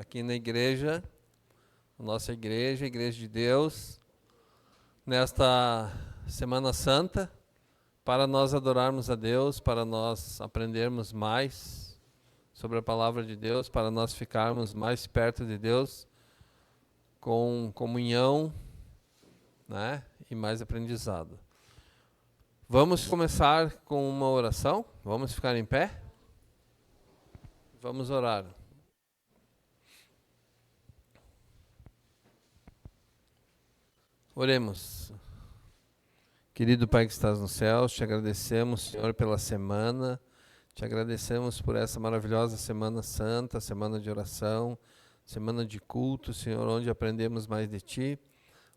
aqui na igreja, nossa igreja, a Igreja de Deus, nesta Semana Santa, para nós adorarmos a Deus, para nós aprendermos mais sobre a Palavra de Deus, para nós ficarmos mais perto de Deus, com comunhão, né, e mais aprendizado. Vamos começar com uma oração? Vamos ficar em pé? Vamos orar. Oremos. Querido Pai que estás nos céus, te agradecemos, Senhor, pela semana, te agradecemos por essa maravilhosa Semana Santa, semana de oração, semana de culto, Senhor, onde aprendemos mais de Ti,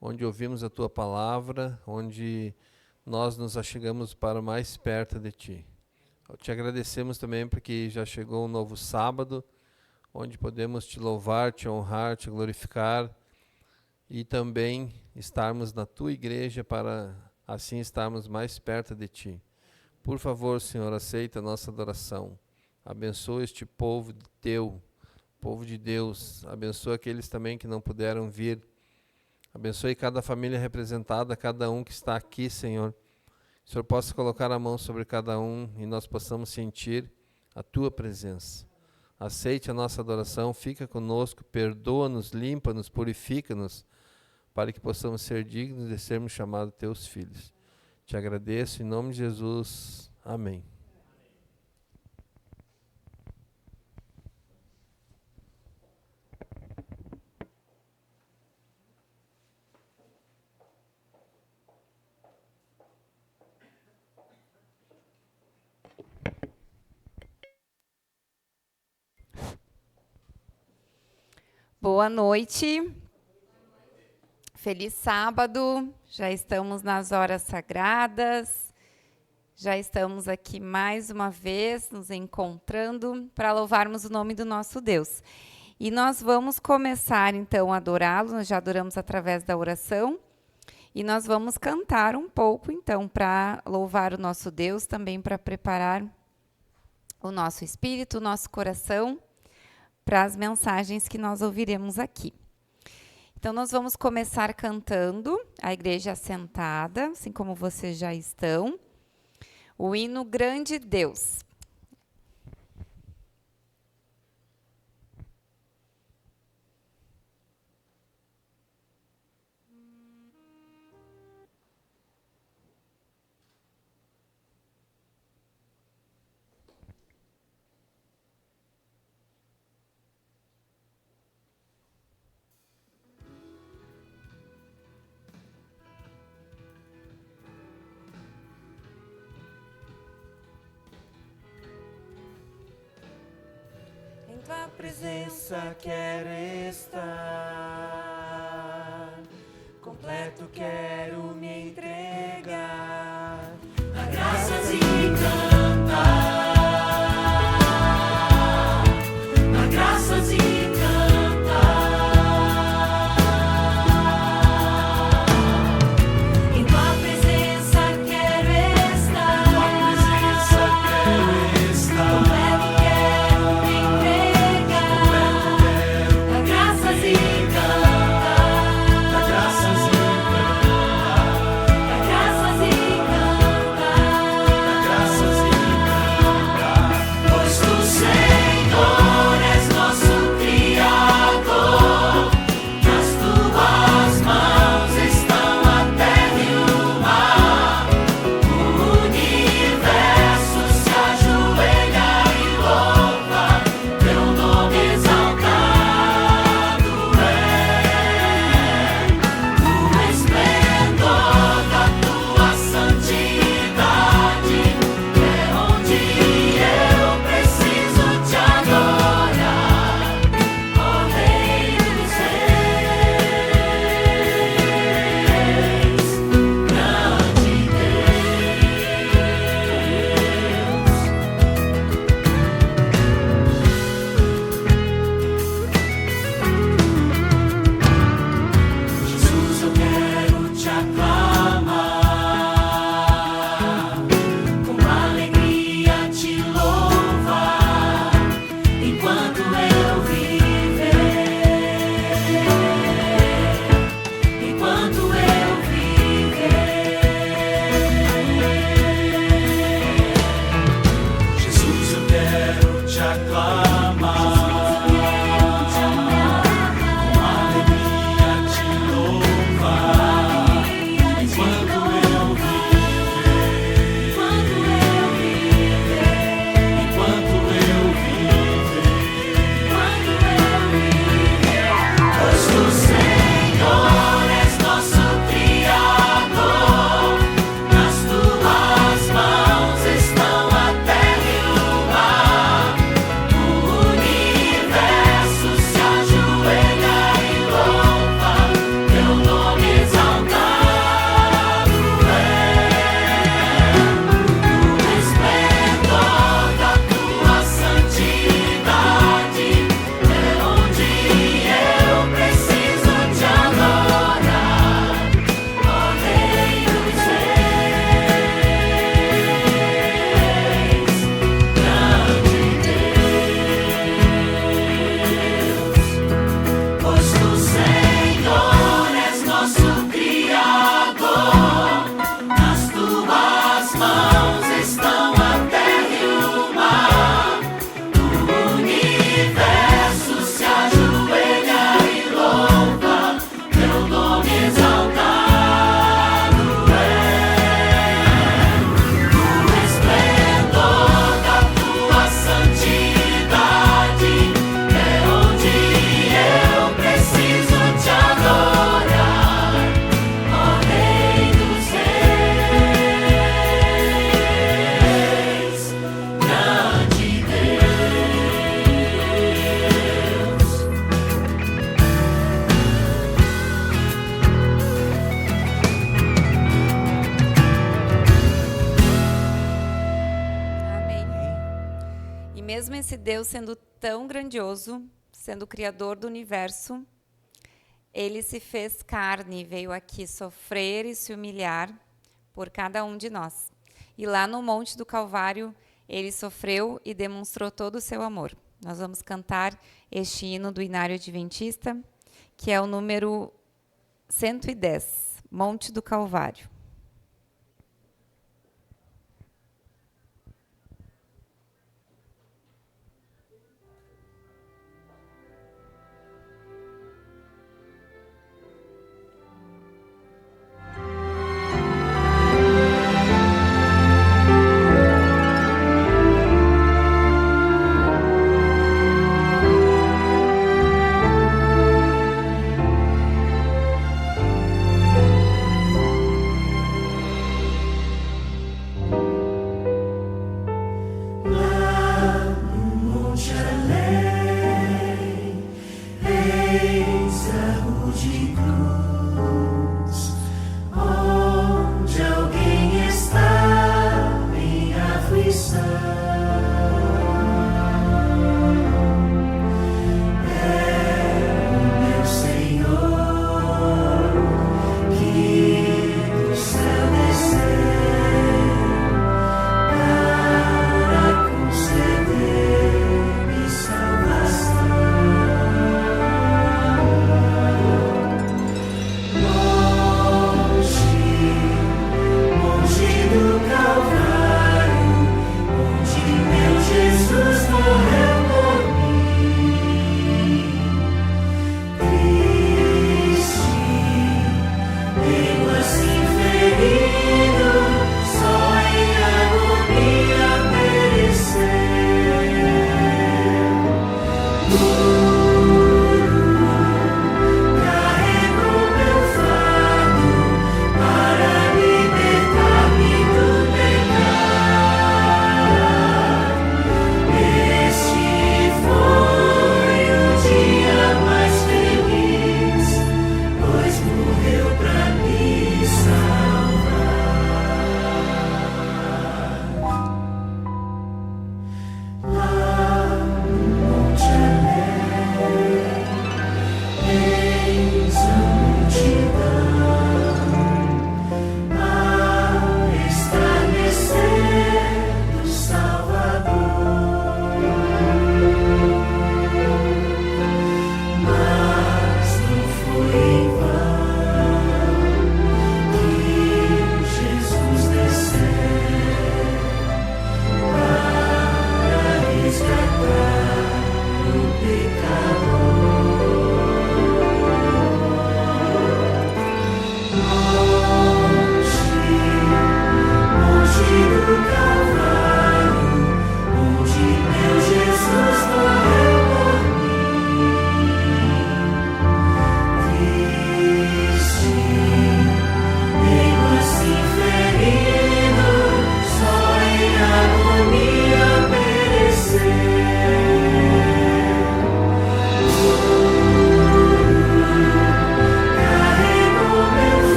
onde ouvimos a Tua Palavra, onde nós nos achegamos para mais perto de Ti. Te agradecemos também porque já chegou um novo sábado, onde podemos Te louvar, Te honrar, Te glorificar e também estarmos na Tua igreja para assim estarmos mais perto de Ti. Por favor, Senhor, aceita a nossa adoração. Abençoa este povo Teu, povo de Deus. Abençoa aqueles também que não puderam vir. Abençoe cada família representada, cada um que está aqui, Senhor. Que o Senhor possa colocar a mão sobre cada um e nós possamos sentir a Tua presença. Aceite a nossa adoração, fica conosco, perdoa-nos, limpa-nos, purifica-nos, para que possamos ser dignos de sermos chamados Teus filhos. Te agradeço em nome de Jesus. Amém. Boa noite. Feliz sábado, já estamos nas horas sagradas, já estamos aqui mais uma vez nos encontrando para louvarmos o nome do nosso Deus. E nós vamos começar então a adorá-lo, nós já adoramos através da oração, e nós vamos cantar um pouco então para louvar o nosso Deus, também para preparar o nosso espírito, o nosso coração para as mensagens que nós ouviremos aqui. Então, nós vamos começar cantando, a igreja sentada, assim como vocês já estão, o hino Grande Deus. Tua presença quero estar, completo quero me entregar, a graças e cantar, a graças e cantar, em tua presença quero estar, tua presença quero estar, completo quero me entregar. mesmo esse Deus sendo tão grandioso, sendo o criador do universo, ele se fez carne, veio aqui sofrer e se humilhar por cada um de nós. E lá no Monte do Calvário, ele sofreu e demonstrou todo o seu amor. Nós vamos cantar este hino do Inário Adventista, que é o número 110, Monte do Calvário.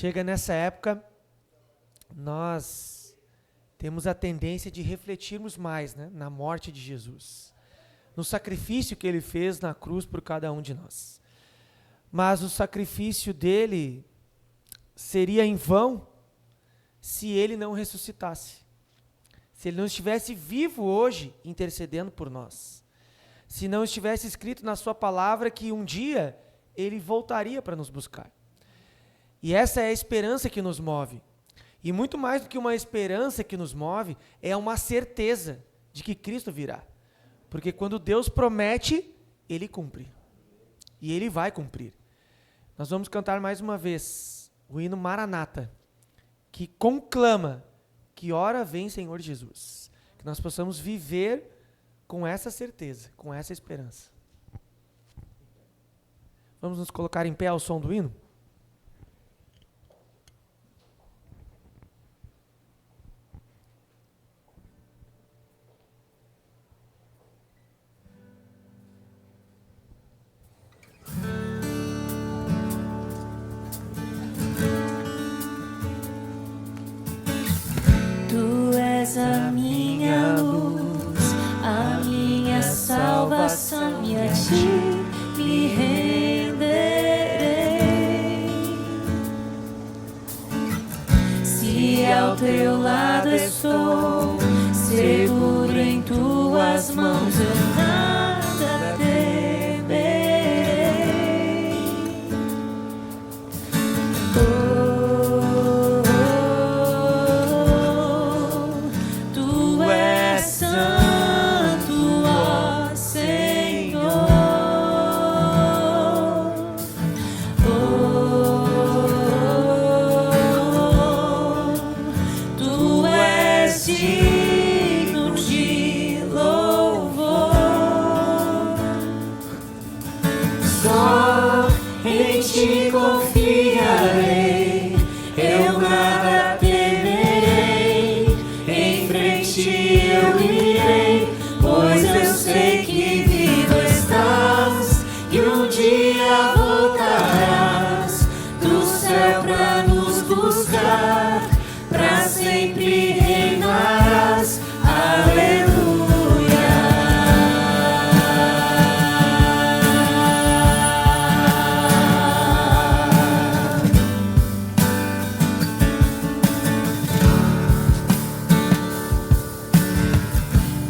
Chega nessa época, nós temos a tendência de refletirmos mais, né, na morte de Jesus, no sacrifício que ele fez na cruz por cada um de nós. Mas o sacrifício dele seria em vão se ele não ressuscitasse, se ele não estivesse vivo hoje intercedendo por nós, se não estivesse escrito na sua palavra que um dia ele voltaria para nos buscar. E essa é a esperança que nos move. E muito mais do que uma esperança que nos move, é uma certeza de que Cristo virá. Porque quando Deus promete, ele cumpre. E ele vai cumprir. Nós vamos cantar mais uma vez o hino Maranata, que conclama que hora vem Senhor Jesus. Que nós possamos viver com essa certeza, com essa esperança. Vamos nos colocar em pé ao som do hino? Tu és a minha luz, a minha salvação, e a ti me renderei. Se ao teu lado estou, seguro em tuas mãos, eu nada temerei. Tu és santo, ó Senhor. Tu és digno de louvor. Só em ti confiarei, eu nada temerei. Em frente eu irei, pois eu sei que vivo estás e um dia voltarás do céu pra nos buscar, pra sempre reinarás. Aleluia.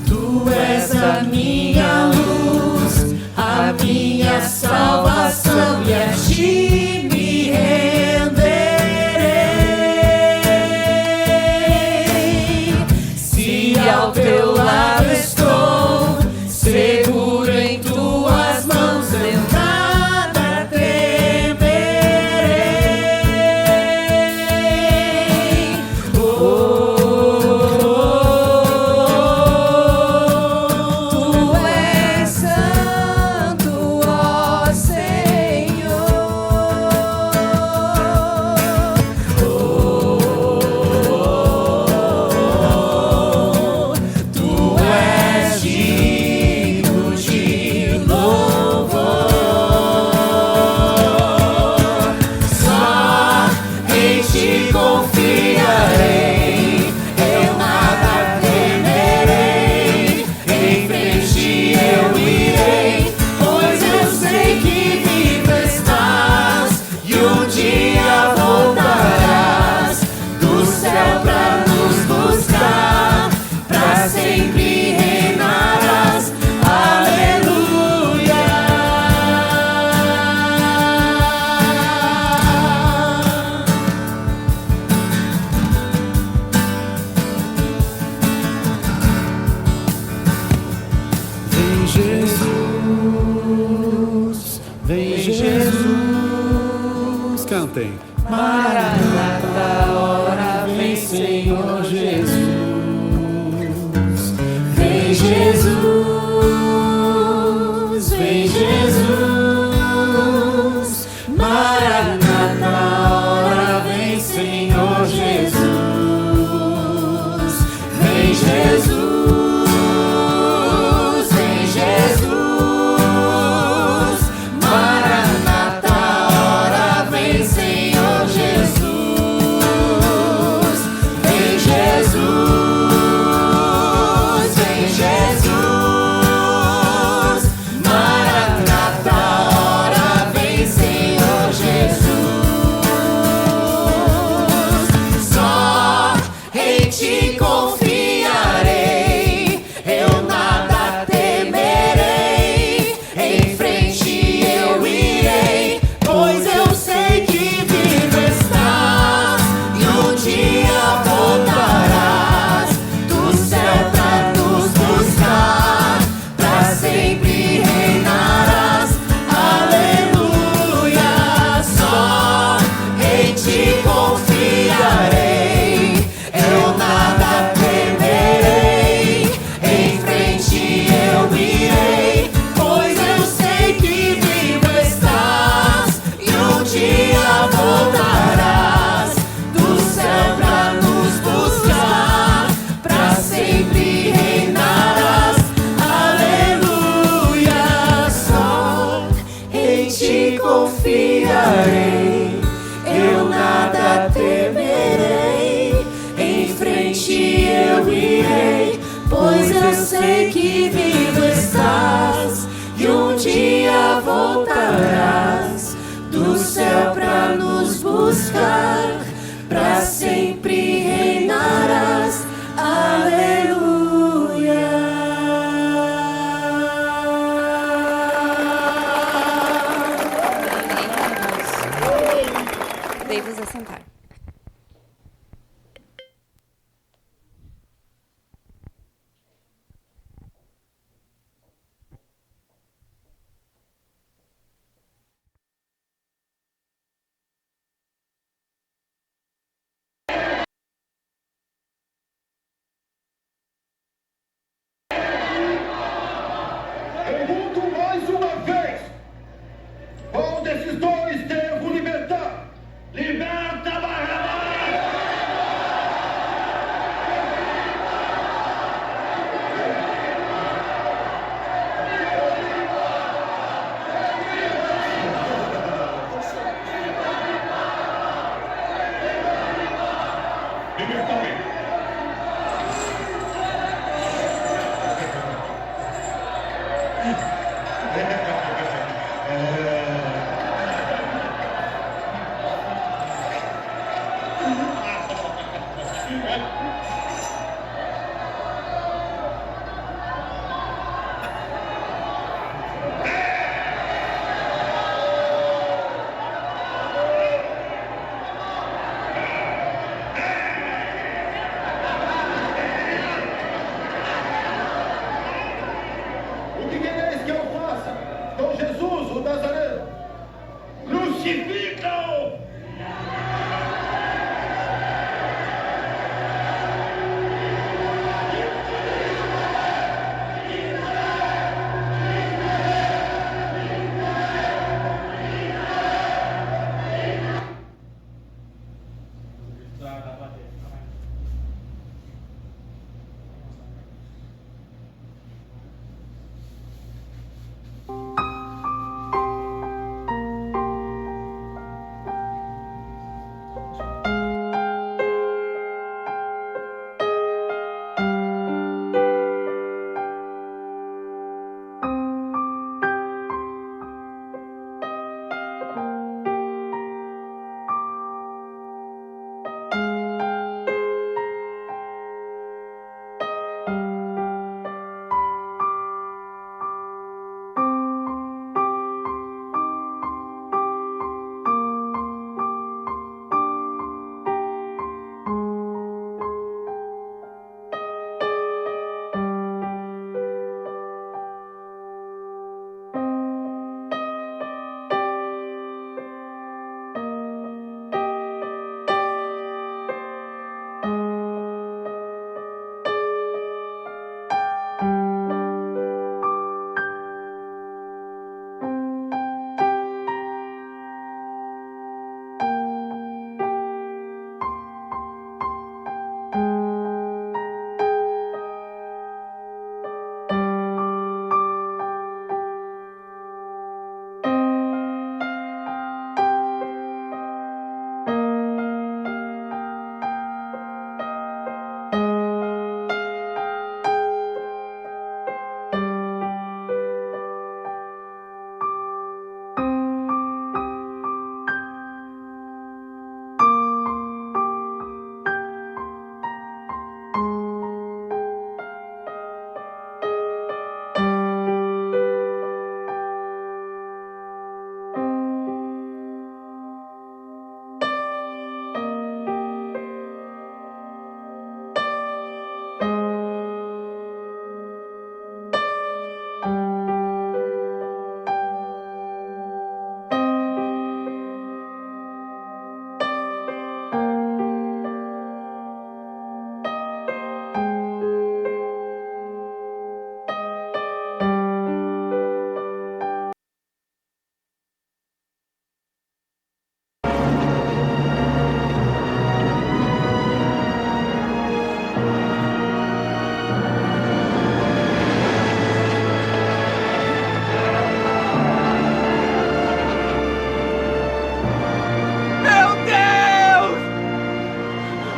Tu és a minha luz, a minha salvação, e a ti me renderei. Se ao teu lado estou, seguro em tuas mãos, eu nada temerei. Tu és santo, ó Senhor. Tu és digno de louvor. Só em ti confiarei, eu nada temerei. Em frente eu irei, pois eu sei que vivo estás e um dia voltarás do céu pra nos buscar, pra sempre reinarás. Aleluia. Vem Jesus, vem Jesus, cantem. Maranata, hora vem, Senhor Jesus. Vem Jesus, vem Jesus. Maranata, hora vem, Senhor Jesus. Vem Jesus, vem Jesus. Maranata, hora vem, Senhor Jesus. Vem Jesus, vem Jesus. Maranata, hora vem, Senhor Jesus. Só em ti confiarei, eu nada temerei. Em frente eu irei, pois eu sei que vivo estás e um dia voltarás do céu pra nos buscar, pra sempre reinarás. Aleluia. Só em ti confiarei, eu nada temerei. irei, pois eu sei que vivo estás e um dia voltarás do céu pra nos buscar, pra sempre reinarás. Aleluia. Podei-vos assentar. Pergunto mais uma vez: qual desses dois devo libertar? Liberta Barrabás! Libertai! O que quereis que eu faça com Jesus, o Nazareno? Crucificam!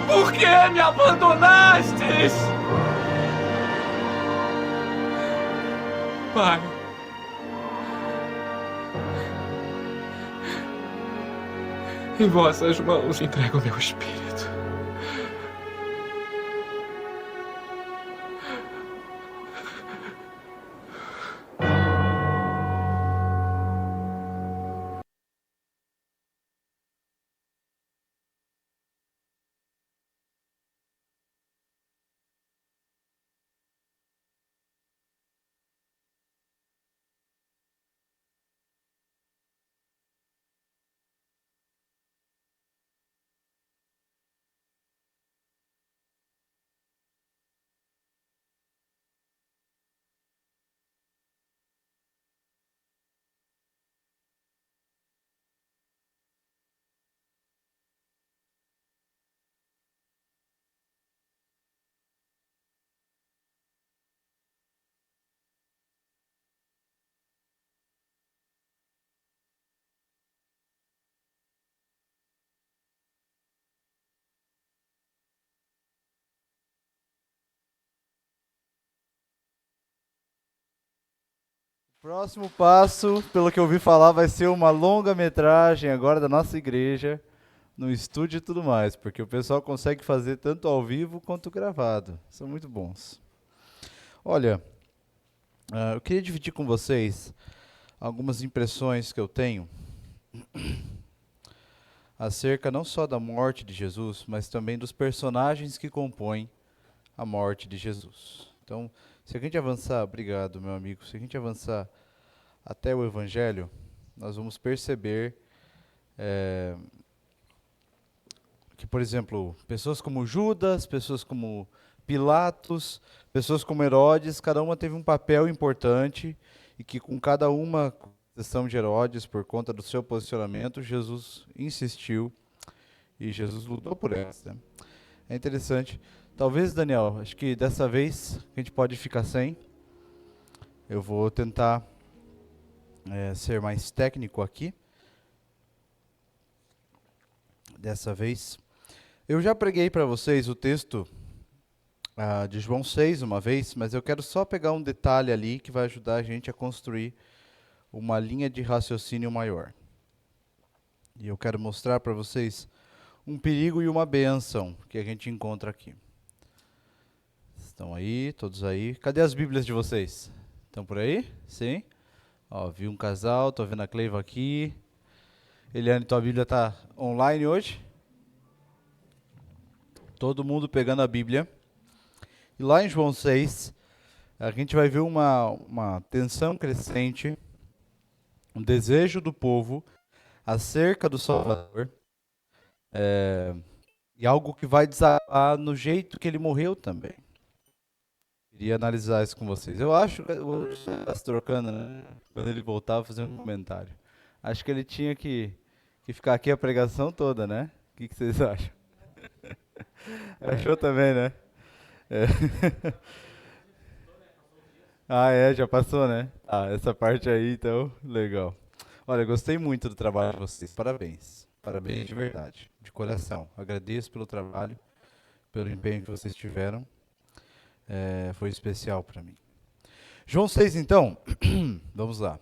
Por que me abandonastes? Pai, em vossas mãos entrego o meu espírito. Próximo passo, pelo que eu ouvi falar, vai ser uma longa-metragem agora da nossa igreja, no estúdio e tudo mais, porque o pessoal consegue fazer tanto ao vivo quanto gravado. São muito bons. Olha, eu queria dividir com vocês algumas impressões que eu tenho acerca não só da morte de Jesus, mas também dos personagens que compõem a morte de Jesus. Então, se a gente avançar, obrigado, meu amigo, se a gente avançar até o Evangelho, nós vamos perceber que, por exemplo, pessoas como Judas, pessoas como Pilatos, pessoas como Herodes, cada uma teve um papel importante e que com cada uma, com exceção de Herodes, por conta do seu posicionamento, Jesus insistiu e Jesus lutou por elas, né? É interessante. Talvez, Daniel, acho que dessa vez a gente pode ficar sem. Eu vou tentar ser mais técnico aqui. Dessa vez. Eu já preguei para vocês o texto de João 6 uma vez, mas eu quero só pegar um detalhe ali que vai ajudar a gente a construir uma linha de raciocínio maior. E eu quero mostrar para vocês um perigo e uma bênção que a gente encontra aqui. Estão aí, todos aí. Cadê as Bíblias de vocês? Estão por aí? Sim? Ó, vi um casal, tô vendo a Cleiva aqui. Eliane, tua Bíblia está online hoje? Todo mundo pegando a Bíblia. E lá em João 6, a gente vai ver uma tensão crescente, um desejo do povo acerca do Salvador, e algo que vai desabar no jeito que ele morreu também. Queria analisar isso com vocês. Eu acho que o está se trocando, né? Quando ele voltava, fazer um comentário. Acho que ele tinha que ficar aqui a pregação toda, né? O que vocês acham? Achou também, né? Já passou, né? Essa parte aí, então, legal. Olha, gostei muito do trabalho de vocês. Parabéns. Parabéns de verdade, de coração. Agradeço pelo trabalho, pelo empenho que vocês tiveram. Foi especial para mim. João 6, então, vamos lá.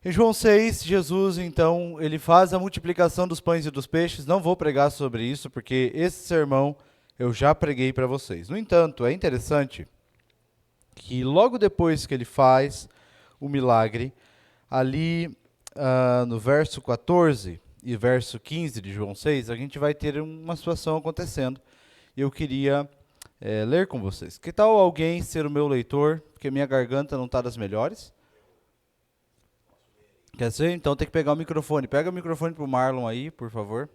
Em João 6, Jesus, então, ele faz a multiplicação dos pães e dos peixes. Não vou pregar sobre isso, porque esse sermão eu já preguei para vocês. No entanto, é interessante que logo depois que ele faz o milagre, ali no verso 14 e verso 15 de João 6, a gente vai ter uma situação acontecendo. E eu queria ler com vocês. Que tal alguém ser o meu leitor, porque minha garganta não está das melhores? Quer ser? Então tem que pegar o microfone. Pega o microfone para o Marlon aí, por favor.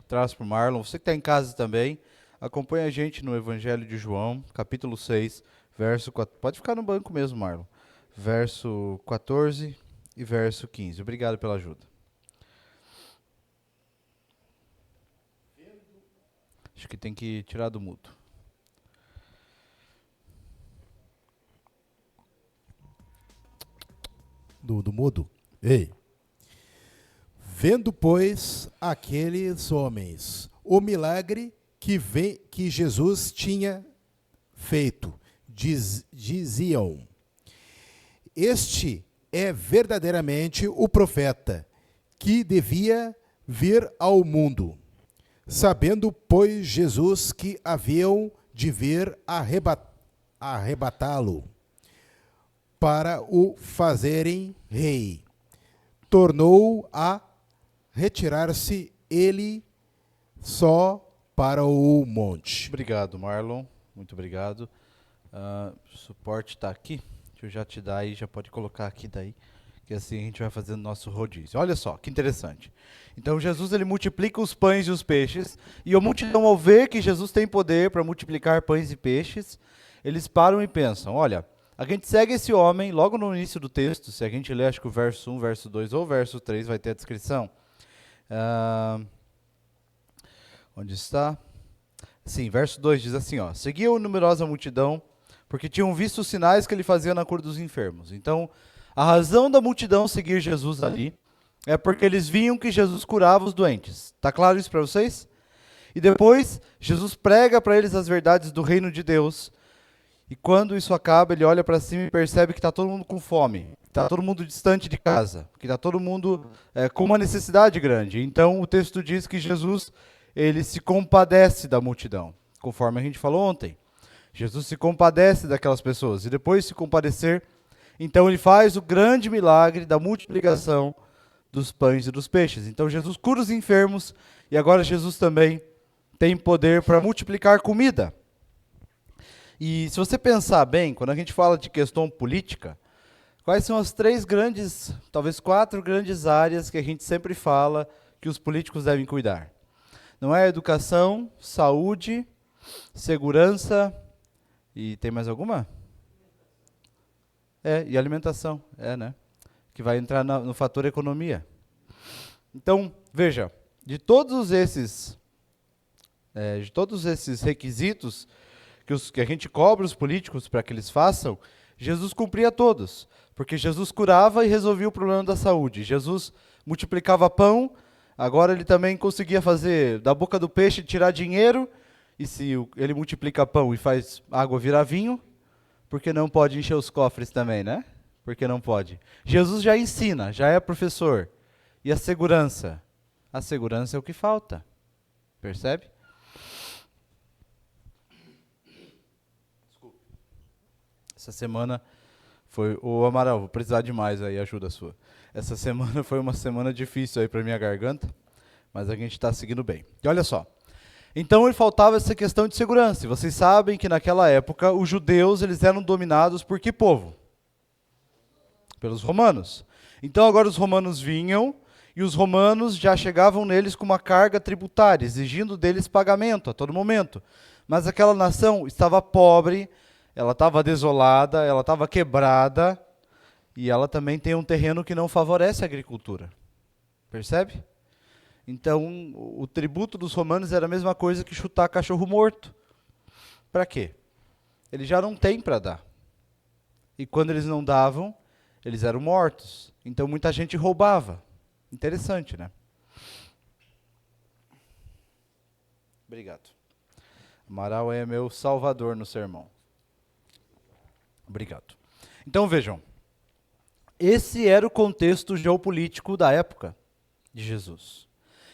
Traz para o Marlon. Você que está em casa também, acompanha a gente no Evangelho de João, capítulo 6, verso 4. Pode ficar no banco mesmo, Marlon. Verso 14 e verso 15. Obrigado pela ajuda. Acho que tem que tirar do mudo. Do mudo? Ei. Vendo, pois, aqueles homens o milagre que Jesus tinha feito. Diziam: este é verdadeiramente o profeta que devia vir ao mundo. Sabendo, pois, Jesus que haviam de vir arrebatá-lo para o fazerem rei, tornou a retirar-se ele só para o monte. Obrigado, Marlon. Muito obrigado. O suporte está aqui. Deixa eu já te dar aí, já pode colocar aqui daí, que assim a gente vai fazendo nosso rodízio. Olha só, que interessante. Então Jesus ele multiplica os pães e os peixes, e a multidão, ao ver que Jesus tem poder para multiplicar pães e peixes, eles param e pensam, olha, a gente segue esse homem, logo no início do texto, se a gente ler, acho que o verso 1, verso 2 ou verso 3 vai ter a descrição. Onde está? Sim, verso 2 diz assim, ó, seguiam numerosa multidão, porque tinham visto os sinais que ele fazia na cura dos enfermos. Então, a razão da multidão seguir Jesus ali é porque eles viam que Jesus curava os doentes. Está claro isso para vocês? E depois, Jesus prega para eles as verdades do reino de Deus. E quando isso acaba, ele olha para cima e percebe que está todo mundo com fome, está todo mundo distante de casa, que está todo mundo com uma necessidade grande. Então, o texto diz que Jesus ele se compadece da multidão, conforme a gente falou ontem. Jesus se compadece daquelas pessoas. E depois de se compadecer, então ele faz o grande milagre da multiplicação dos pães e dos peixes. Então Jesus cura os enfermos e agora Jesus também tem poder para multiplicar comida. E se você pensar bem, quando a gente fala de questão política, quais são as 3 grandes, talvez 4 grandes áreas que a gente sempre fala que os políticos devem cuidar? Não é educação, saúde, segurança e tem mais alguma? E alimentação, né? Que vai entrar no fator economia. Então, veja, de todos esses requisitos que a gente cobra os políticos para que eles façam, Jesus cumpria todos, porque Jesus curava e resolvia o problema da saúde. Jesus multiplicava pão, agora ele também conseguia fazer da boca do peixe tirar dinheiro, e se ele multiplica pão e faz água virar vinho, por que não pode encher os cofres também, né? Por que não pode? Jesus já ensina, já é professor. E a segurança? A segurança é o que falta. Percebe? Desculpe. Essa semana foi... Ô Amaral, vou precisar demais aí, ajuda sua. Essa semana foi uma semana difícil aí para minha garganta, mas a gente está seguindo bem. E olha só. Então, ele faltava essa questão de segurança. E vocês sabem que naquela época, os judeus eles eram dominados por que povo? Pelos romanos. Então, agora os romanos vinham, e os romanos já chegavam neles com uma carga tributária, exigindo deles pagamento a todo momento. Mas aquela nação estava pobre, ela estava desolada, ela estava quebrada, e ela também tem um terreno que não favorece a agricultura. Percebe? Então, o tributo dos romanos era a mesma coisa que chutar cachorro morto. Para quê? Eles já não têm para dar. E quando eles não davam, eles eram mortos. Então, muita gente roubava. Interessante, né? Obrigado. Amaral é meu salvador no sermão. Obrigado. Então, vejam. Esse era o contexto geopolítico da época de Jesus.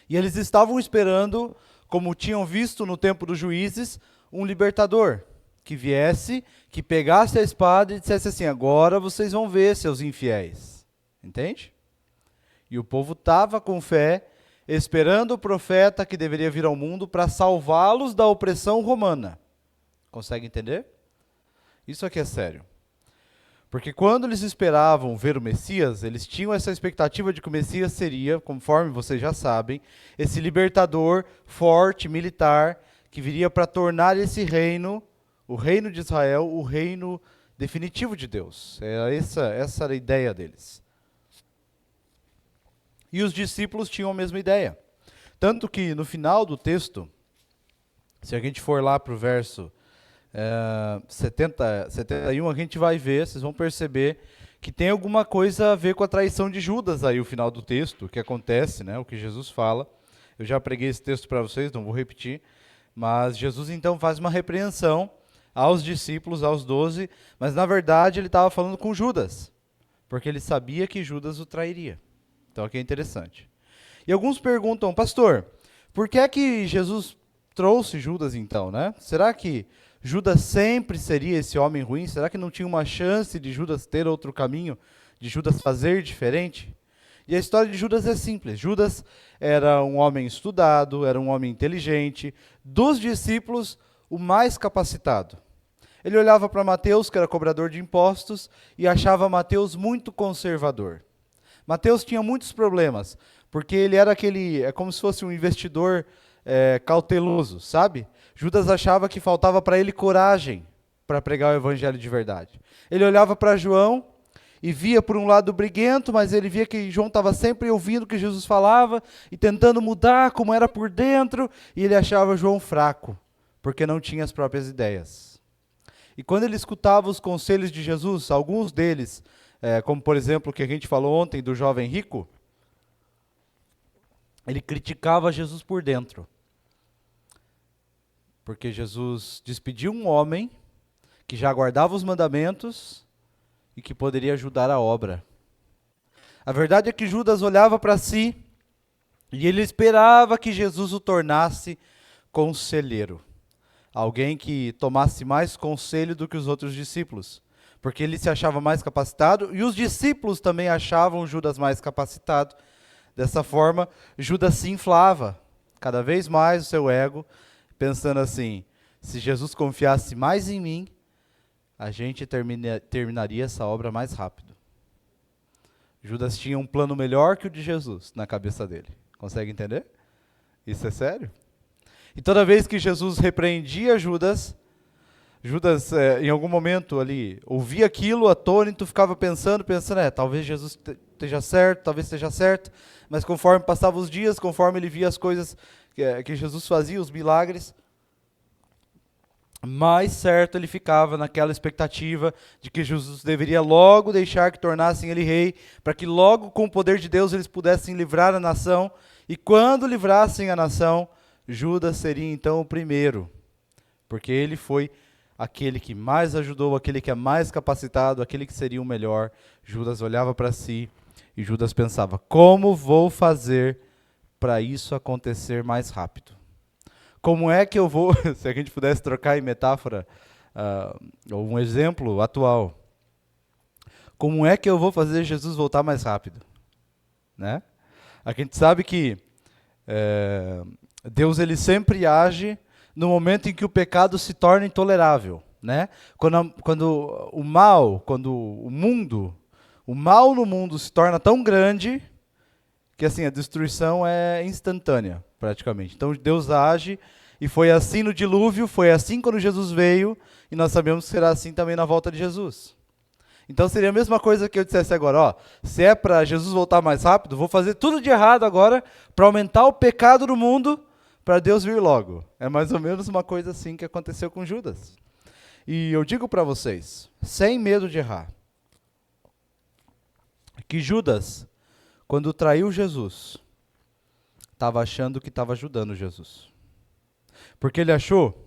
E eles estavam esperando, como tinham visto no tempo dos juízes, um libertador que viesse, que pegasse a espada e dissesse assim, agora vocês vão ver, seus infiéis. Entende? E o povo estava com fé, esperando o profeta que deveria vir ao mundo para salvá-los da opressão romana. Consegue entender? Isso aqui é sério. Porque quando eles esperavam ver o Messias, eles tinham essa expectativa de que o Messias seria, conforme vocês já sabem, esse libertador forte, militar, que viria para tornar esse reino, o reino de Israel, o reino definitivo de Deus. Essa era a ideia deles. E os discípulos tinham a mesma ideia. Tanto que no final do texto, se a gente for lá para o verso 71, a gente vai ver, vocês vão perceber que tem alguma coisa a ver com a traição de Judas aí, o final do texto, o que acontece, né, o que Jesus fala. Eu já preguei esse texto para vocês, não vou repetir, Mas Jesus então faz uma repreensão aos discípulos, aos 12, mas na verdade ele estava falando com Judas, porque ele sabia que Judas o trairia. Então aqui é interessante. E alguns perguntam, pastor, por que é que Jesus trouxe Judas então, né? Será que Judas sempre seria esse homem ruim? Será que não tinha uma chance de Judas ter outro caminho, de Judas fazer diferente? E a história de Judas é simples. Judas era um homem estudado, era um homem inteligente, dos discípulos, o mais capacitado. Ele olhava para Mateus, que era cobrador de impostos, e achava Mateus muito conservador. Mateus tinha muitos problemas, porque ele era é como se fosse um investidor cauteloso, sabe? Judas achava que faltava para ele coragem para pregar o evangelho de verdade. Ele olhava para João e via por um lado briguento, mas ele via que João estava sempre ouvindo o que Jesus falava e tentando mudar como era por dentro, e ele achava João fraco, porque não tinha as próprias ideias. E quando ele escutava os conselhos de Jesus, alguns deles, como por exemplo o que a gente falou ontem do jovem rico, ele criticava Jesus por dentro. Porque Jesus despediu um homem que já guardava os mandamentos e que poderia ajudar a obra. A verdade é que Judas olhava para si e ele esperava que Jesus o tornasse conselheiro. Alguém que tomasse mais conselho do que os outros discípulos. Porque ele se achava mais capacitado e os discípulos também achavam Judas mais capacitado. Dessa forma, Judas se inflava cada vez mais o seu ego, pensando assim, se Jesus confiasse mais em mim, a gente terminaria essa obra mais rápido. Judas tinha um plano melhor que o de Jesus na cabeça dele. Consegue entender? Isso é sério? E toda vez que Jesus repreendia Judas, em algum momento ali, ouvia aquilo, atônito, ficava pensando, talvez Jesus esteja certo, mas conforme passavam os dias, conforme ele via as coisas que Jesus fazia, os milagres, mais certo ele ficava naquela expectativa de que Jesus deveria logo deixar que tornassem ele rei, para que logo com o poder de Deus eles pudessem livrar a nação, e quando livrassem a nação, Judas seria então o primeiro, porque ele foi aquele que mais ajudou, aquele que é mais capacitado, aquele que seria o melhor. Judas olhava para si e Judas pensava, como vou fazer para isso acontecer mais rápido? Como é que eu vou, se a gente pudesse trocar em metáfora, ou um exemplo atual, como é que eu vou fazer Jesus voltar mais rápido? Né? A gente sabe que Deus ele sempre age no momento em que o pecado se torna intolerável, né? Quando o mal no mundo se torna tão grande que assim a destruição é instantânea, praticamente. Então Deus age, e foi assim no dilúvio, foi assim quando Jesus veio, e nós sabemos que será assim também na volta de Jesus. Então seria a mesma coisa que eu dissesse agora, se é para Jesus voltar mais rápido, vou fazer tudo de errado agora para aumentar o pecado no mundo, para Deus vir logo. É mais ou menos uma coisa assim que aconteceu com Judas. E eu digo para vocês, sem medo de errar, que Judas, quando traiu Jesus, estava achando que estava ajudando Jesus. Porque ele achou,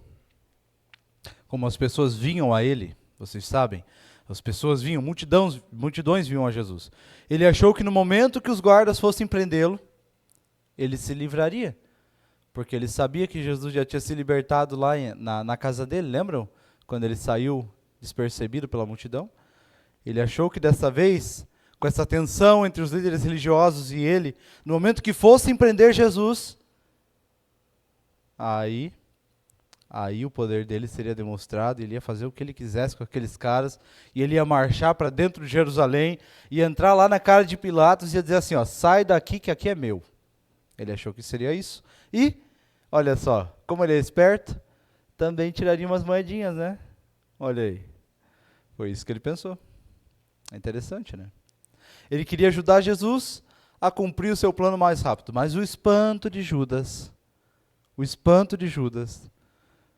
como as pessoas vinham a ele, vocês sabem, as pessoas vinham, multidões vinham a Jesus. Ele achou que no momento que os guardas fossem prendê-lo, ele se livraria. Porque ele sabia que Jesus já tinha se libertado lá na casa dele, lembram? Quando ele saiu despercebido pela multidão. Ele achou que dessa vez, com essa tensão entre os líderes religiosos e ele, no momento que fossem prender Jesus, aí o poder dele seria demonstrado, ele ia fazer o que ele quisesse com aqueles caras, e ele ia marchar para dentro de Jerusalém, ia entrar lá na cara de Pilatos e ia dizer assim, sai daqui que aqui é meu. Ele achou que seria isso. E, olha só, como ele é esperto, também tiraria umas moedinhas, né? Olha aí. Foi isso que ele pensou. É interessante, né? Ele queria ajudar Jesus a cumprir o seu plano mais rápido. Mas o espanto de Judas,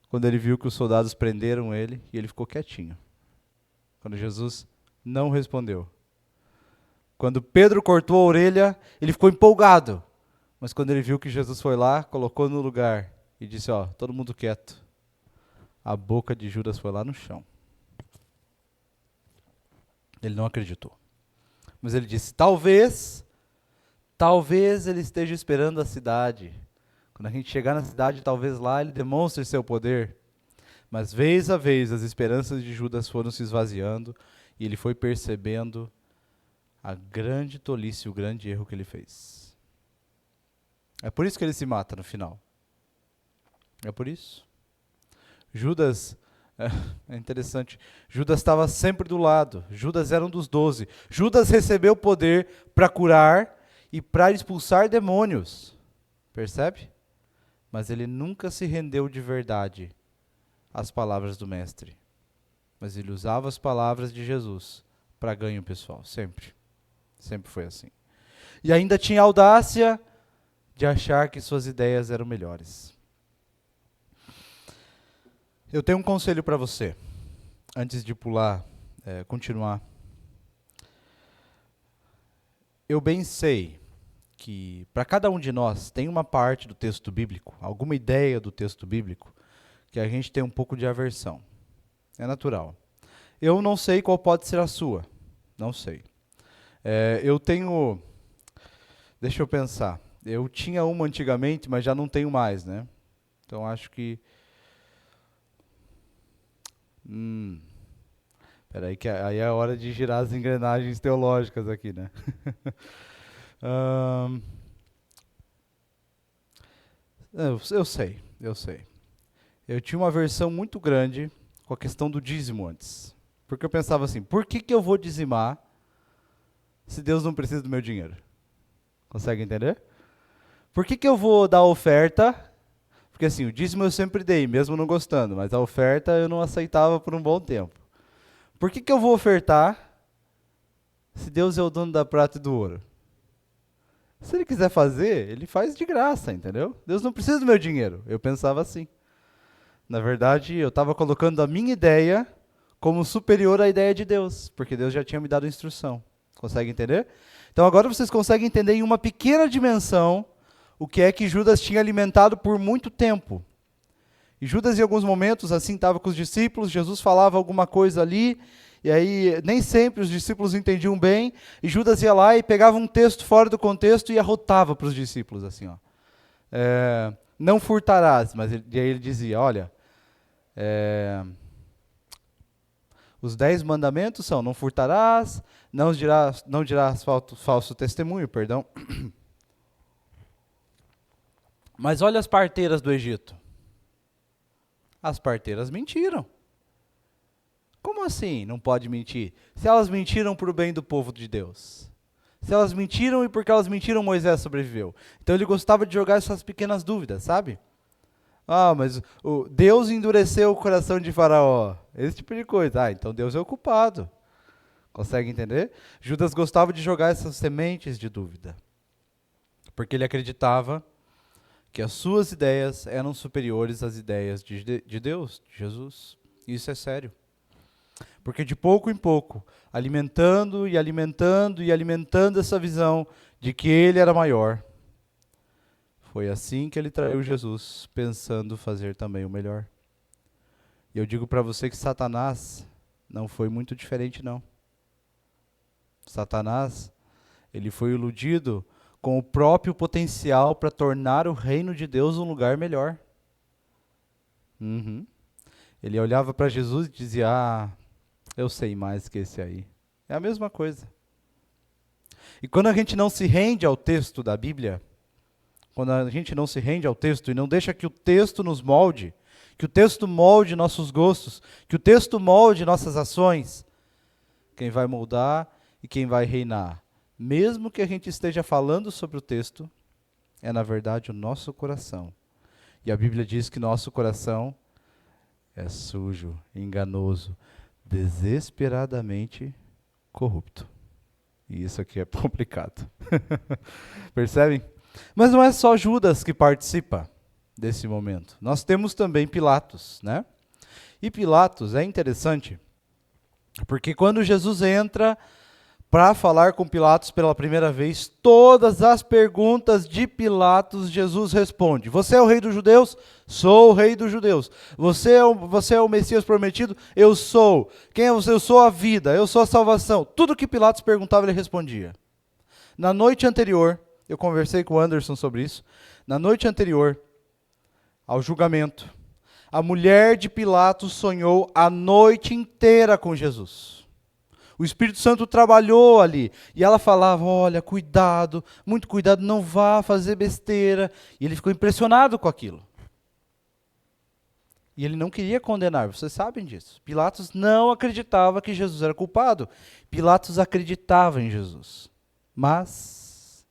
quando ele viu que os soldados prenderam ele, e ele ficou quietinho. Quando Jesus não respondeu. Quando Pedro cortou a orelha, ele ficou empolgado. Mas quando ele viu que Jesus foi lá, colocou no lugar e disse, ó, todo mundo quieto. A boca de Judas foi lá no chão. Ele não acreditou. Mas ele disse, talvez ele esteja esperando a cidade. Quando a gente chegar na cidade, talvez lá ele demonstre seu poder. Mas vez a vez as esperanças de Judas foram se esvaziando e ele foi percebendo a grande tolice, o grande erro que ele fez. É por isso que ele se mata no final. É por isso. Judas, é interessante, Judas estava sempre do lado, Judas era um dos 12. Judas recebeu poder para curar e para expulsar demônios, percebe? Mas ele nunca se rendeu de verdade às palavras do mestre. Mas ele usava as palavras de Jesus para ganho pessoal, sempre. Sempre foi assim. E ainda tinha a audácia de achar que suas ideias eram melhores. Eu tenho um conselho para você, antes de continuar. Eu bem sei que para cada um de nós tem uma parte do texto bíblico, alguma ideia do texto bíblico, que a gente tem um pouco de aversão. É natural. Eu não sei qual pode ser a sua, não sei. Deixa eu pensar, eu tinha uma antigamente, mas já não tenho mais, né? Então acho que Peraí, que aí é a hora de girar as engrenagens teológicas aqui, né? Eu sei. Eu tinha uma aversão muito grande com a questão do dízimo antes. Porque eu pensava assim, por que eu vou dizimar se Deus não precisa do meu dinheiro? Consegue entender? Por que eu vou dar oferta? Porque assim, o dízimo eu sempre dei, mesmo não gostando, mas a oferta eu não aceitava por um bom tempo. Por que eu vou ofertar se Deus é o dono da prata e do ouro? Se Ele quiser fazer, Ele faz de graça, entendeu? Deus não precisa do meu dinheiro. Eu pensava assim. Na verdade, eu estava colocando a minha ideia como superior à ideia de Deus, porque Deus já tinha me dado instrução. Consegue entender? Então agora vocês conseguem entender em uma pequena dimensão o que é que Judas tinha alimentado por muito tempo. E Judas, em alguns momentos, assim, estava com os discípulos, Jesus falava alguma coisa ali, e aí nem sempre os discípulos entendiam bem, e Judas ia lá e pegava um texto fora do contexto e arrotava para os discípulos, assim, ó. Não furtarás, mas e aí ele dizia, olha, os 10 mandamentos são, não furtarás, não dirás falso testemunho, perdão. Mas olha as parteiras do Egito. As parteiras mentiram. Como assim não pode mentir? Se elas mentiram para o bem do povo de Deus. Se elas mentiram e porque elas mentiram Moisés sobreviveu. Então ele gostava de jogar essas pequenas dúvidas, sabe? Mas Deus endureceu o coração de Faraó. Esse tipo de coisa. Então Deus é o culpado. Consegue entender? Judas gostava de jogar essas sementes de dúvida. Porque ele acreditava que as suas ideias eram superiores às ideias de Deus, de Jesus. Isso é sério. Porque de pouco em pouco, alimentando e alimentando e alimentando essa visão de que ele era maior, foi assim que ele traiu Jesus, pensando fazer também o melhor. E eu digo para você que Satanás não foi muito diferente, não. Satanás, ele foi iludido com o próprio potencial para tornar o reino de Deus um lugar melhor. Ele olhava para Jesus e dizia, eu sei mais que esse aí. É a mesma coisa. E quando a gente não se rende ao texto da Bíblia, quando a gente não se rende ao texto e não deixa que o texto nos molde, que o texto molde nossos gostos, que o texto molde nossas ações, quem vai moldar e quem vai reinar, mesmo que a gente esteja falando sobre o texto, é na verdade o nosso coração. E a Bíblia diz que nosso coração é sujo, enganoso, desesperadamente corrupto. E isso aqui é complicado. Percebem? Mas não é só Judas que participa desse momento. Nós temos também Pilatos, né? E Pilatos é interessante, porque quando Jesus entra para falar com Pilatos pela primeira vez, todas as perguntas de Pilatos, Jesus responde: você é o rei dos judeus? Sou o rei dos judeus. Você é o Messias prometido? Eu sou. Quem é você? Eu sou a vida, eu sou a salvação. Tudo que Pilatos perguntava, ele respondia. Na noite anterior, eu conversei com o Anderson sobre isso, na noite anterior ao julgamento, a mulher de Pilatos sonhou a noite inteira com Jesus. O Espírito Santo trabalhou ali. E ela falava, olha, cuidado, muito cuidado, não vá fazer besteira. E ele ficou impressionado com aquilo. E ele não queria condenar, vocês sabem disso. Pilatos não acreditava que Jesus era culpado. Pilatos acreditava em Jesus. Mas,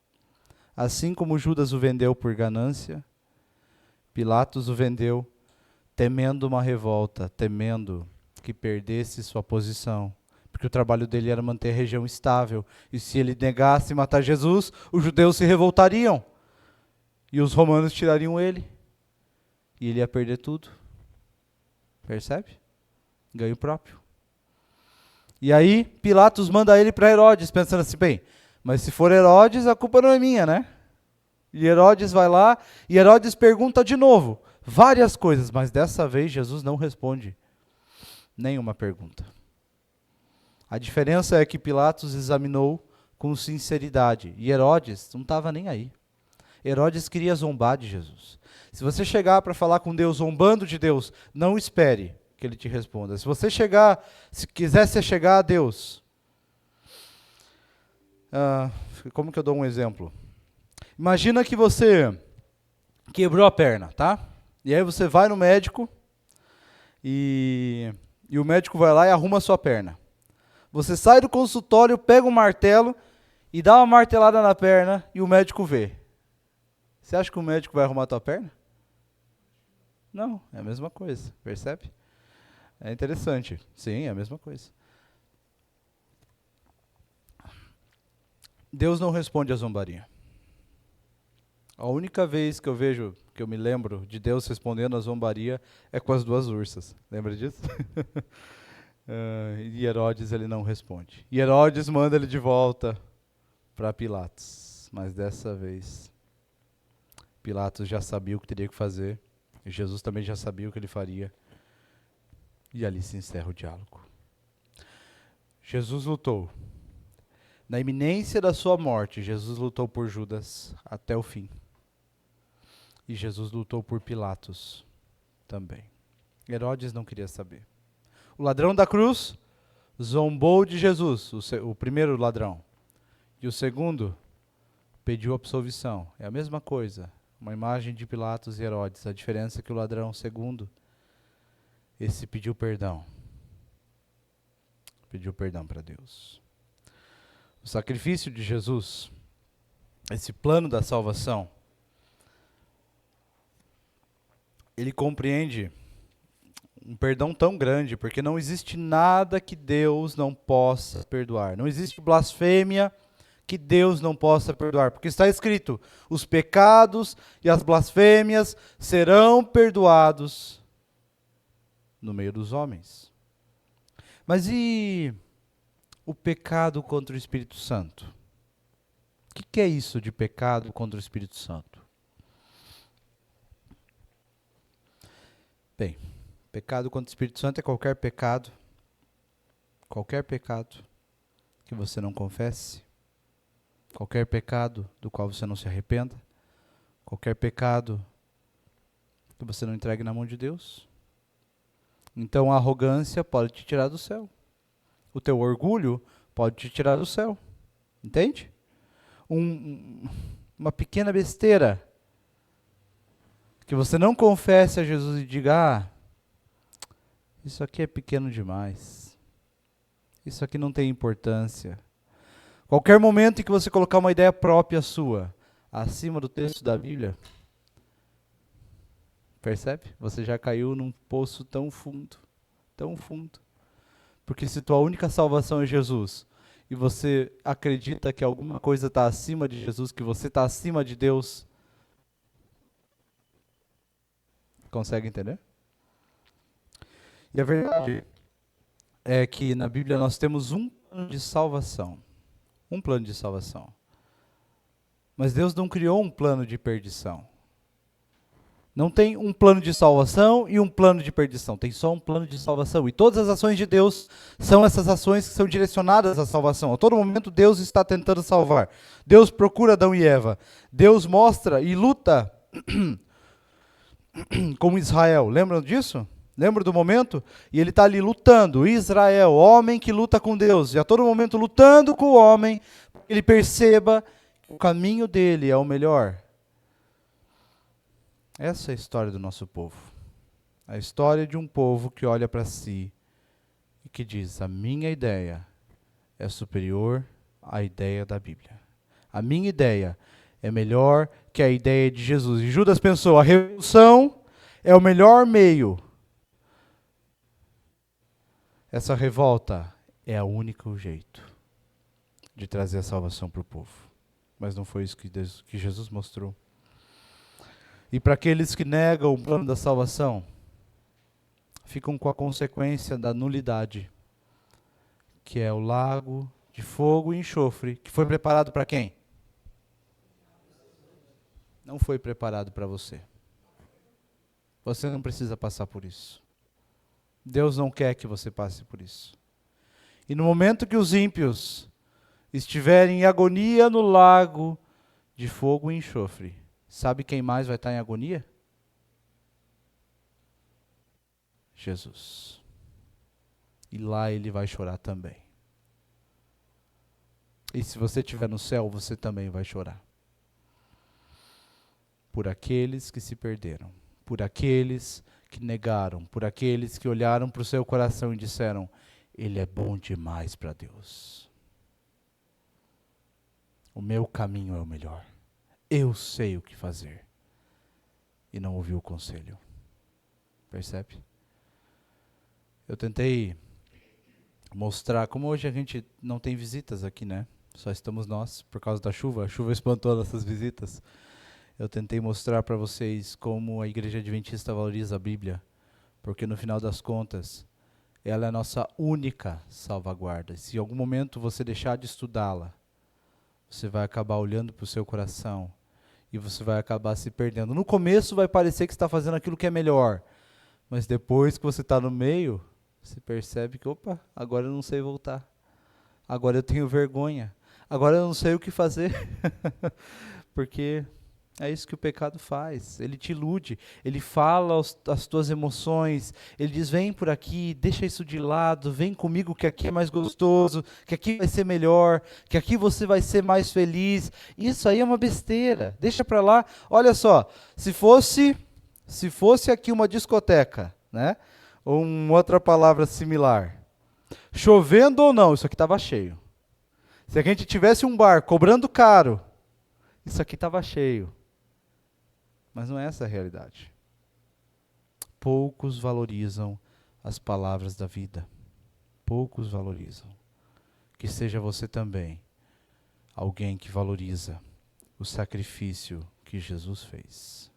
assim como Judas o vendeu por ganância, Pilatos o vendeu temendo uma revolta, temendo que perdesse sua posição. Porque o trabalho dele era manter a região estável. E se ele negasse matar Jesus, os judeus se revoltariam. E os romanos tirariam ele. E ele ia perder tudo. Percebe? Ganho próprio. E aí, Pilatos manda ele para Herodes, pensando assim, bem, mas se for Herodes, a culpa não é minha, né? E Herodes vai lá, e Herodes pergunta de novo, várias coisas, mas dessa vez Jesus não responde nenhuma pergunta. A diferença é que Pilatos examinou com sinceridade, e Herodes não estava nem aí. Herodes queria zombar de Jesus. Se você chegar para falar com Deus zombando de Deus, não espere que ele te responda. Se quisesse chegar a Deus, como que eu dou um exemplo? Imagina que você quebrou a perna, tá? E aí você vai no médico e o médico vai lá e arruma a sua perna. Você sai do consultório, pega um martelo e dá uma martelada na perna e o médico vê. Você acha que o médico vai arrumar a tua perna? Não, é a mesma coisa, percebe? É interessante. Sim, é a mesma coisa. Deus não responde à zombaria. A única vez que eu me lembro de Deus respondendo à zombaria é com as duas ursas. Lembra disso? E Herodes ele não responde. E Herodes manda ele de volta para Pilatos. Mas dessa vez, Pilatos já sabia o que teria que fazer. E Jesus também já sabia o que ele faria. E ali se encerra o diálogo. Jesus lutou. Na iminência da sua morte, Jesus lutou por Judas até o fim. E Jesus lutou por Pilatos também. Herodes não queria saber. O ladrão da cruz zombou de Jesus, o primeiro ladrão. E o segundo pediu absolvição. É a mesma coisa. Uma imagem de Pilatos e Herodes. A diferença é que o ladrão segundo, esse pediu perdão. Pediu perdão para Deus. O sacrifício de Jesus, esse plano da salvação, ele compreende um perdão tão grande, porque não existe nada que Deus não possa perdoar. Não existe blasfêmia que Deus não possa perdoar, porque está escrito, os pecados e as blasfêmias serão perdoados no meio dos homens. Mas e o pecado contra o Espírito Santo? O que é isso de pecado contra o Espírito Santo? Bem, pecado contra o Espírito Santo é qualquer pecado que você não confesse, qualquer pecado do qual você não se arrependa, qualquer pecado que você não entregue na mão de Deus. Então a arrogância pode te tirar do céu. O teu orgulho pode te tirar do céu. Entende? Uma pequena besteira que você não confesse a Jesus e diga, isso aqui é pequeno demais. Isso aqui não tem importância. Qualquer momento em que você colocar uma ideia própria sua acima do texto da Bíblia, percebe? Você já caiu num poço tão fundo, tão fundo. Porque se tua única salvação é Jesus, e você acredita que alguma coisa está acima de Jesus, que você está acima de Deus, consegue entender? E a verdade é que na Bíblia nós temos um plano de salvação. Um plano de salvação. Mas Deus não criou um plano de perdição. Não tem um plano de salvação e um plano de perdição. Tem só um plano de salvação. E todas as ações de Deus são essas ações que são direcionadas à salvação. A todo momento Deus está tentando salvar. Deus procura Adão e Eva. Deus mostra e luta com Israel. Lembram disso? Lembra do momento? E ele está ali lutando. Israel, homem que luta com Deus. E a todo momento lutando com o homem. Ele perceba que o caminho dele é o melhor. Essa é a história do nosso povo. A história de um povo que olha para si e que diz: a minha ideia é superior à ideia da Bíblia. A minha ideia é melhor que a ideia de Jesus. E Judas pensou: a revolução é o melhor meio. Essa revolta é o único jeito de trazer a salvação para o povo. Mas não foi isso que Jesus mostrou. E para aqueles que negam o plano da salvação, ficam com a consequência da nulidade, que é o lago de fogo e enxofre, que foi preparado para quem? Não foi preparado para você. Você não precisa passar por isso. Deus não quer que você passe por isso. E no momento que os ímpios estiverem em agonia no lago de fogo e enxofre, sabe quem mais vai estar em agonia? Jesus. E lá ele vai chorar também. E se você estiver no céu, você também vai chorar. Por aqueles que se perderam, por aqueles que negaram, por aqueles que olharam para o seu coração e disseram: ele é bom demais para Deus. O meu caminho é o melhor. Eu sei o que fazer. E não ouviu o conselho. Percebe? Eu tentei mostrar, como hoje a gente não tem visitas aqui, né? Só estamos nós, por causa da chuva. A chuva espantou nossas visitas. Eu tentei mostrar para vocês como a Igreja Adventista valoriza a Bíblia. Porque no final das contas, ela é a nossa única salvaguarda. Se em algum momento você deixar de estudá-la, você vai acabar olhando para o seu coração e você vai acabar se perdendo. No começo vai parecer que você está fazendo aquilo que é melhor, mas depois que você está no meio, você percebe que, opa, agora eu não sei voltar. Agora eu tenho vergonha. Agora eu não sei o que fazer. Porque é isso que o pecado faz. Ele te ilude. Ele fala as tuas emoções. Ele diz: vem por aqui, deixa isso de lado. Vem comigo que aqui é mais gostoso. Que aqui vai ser melhor. Que aqui você vai ser mais feliz. Isso aí é uma besteira. Deixa para lá. Olha só. Se fosse aqui uma discoteca, né? Ou uma outra palavra similar. Chovendo ou não, isso aqui estava cheio. Se a gente tivesse um bar cobrando caro, isso aqui estava cheio. Mas não é essa a realidade. Poucos valorizam as palavras da vida. Poucos valorizam. Que seja você também alguém que valoriza o sacrifício que Jesus fez.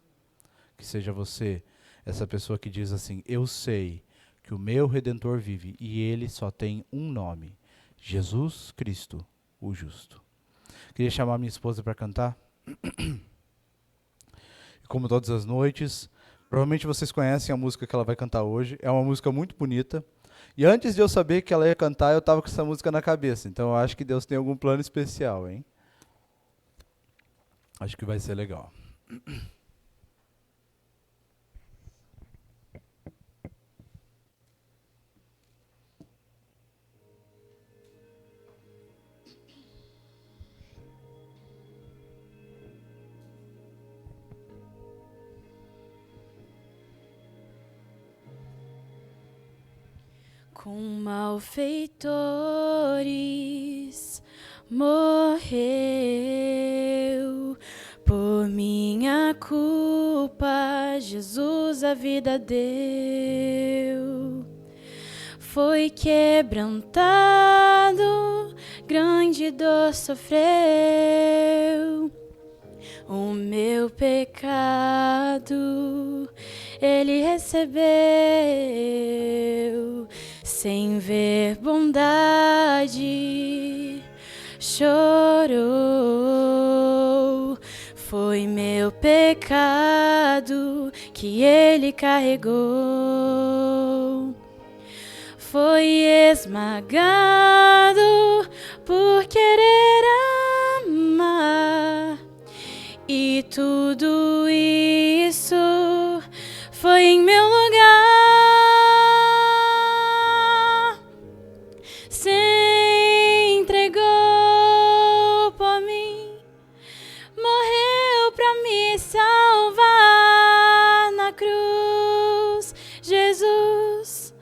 Que seja você essa pessoa que diz assim: eu sei que o meu Redentor vive e ele só tem um nome: Jesus Cristo, o justo. Queria chamar minha esposa para cantar. Como todas as noites, provavelmente vocês conhecem a música que ela vai cantar hoje. É uma música muito bonita. E antes de eu saber que ela ia cantar, eu estava com essa música na cabeça. Então eu acho que Deus tem algum plano especial, hein? Acho que vai ser legal. Com malfeitores morreu, por minha culpa Jesus a vida deu. Foi quebrantado, grande dor sofreu, o meu pecado ele recebeu. Sem ver bondade, chorou. Foi meu pecado que ele carregou. Foi esmagado por querer amar. E tudo isso foi em meu lugar. Se entregou por mim, morreu pra me salvar na cruz. Jesus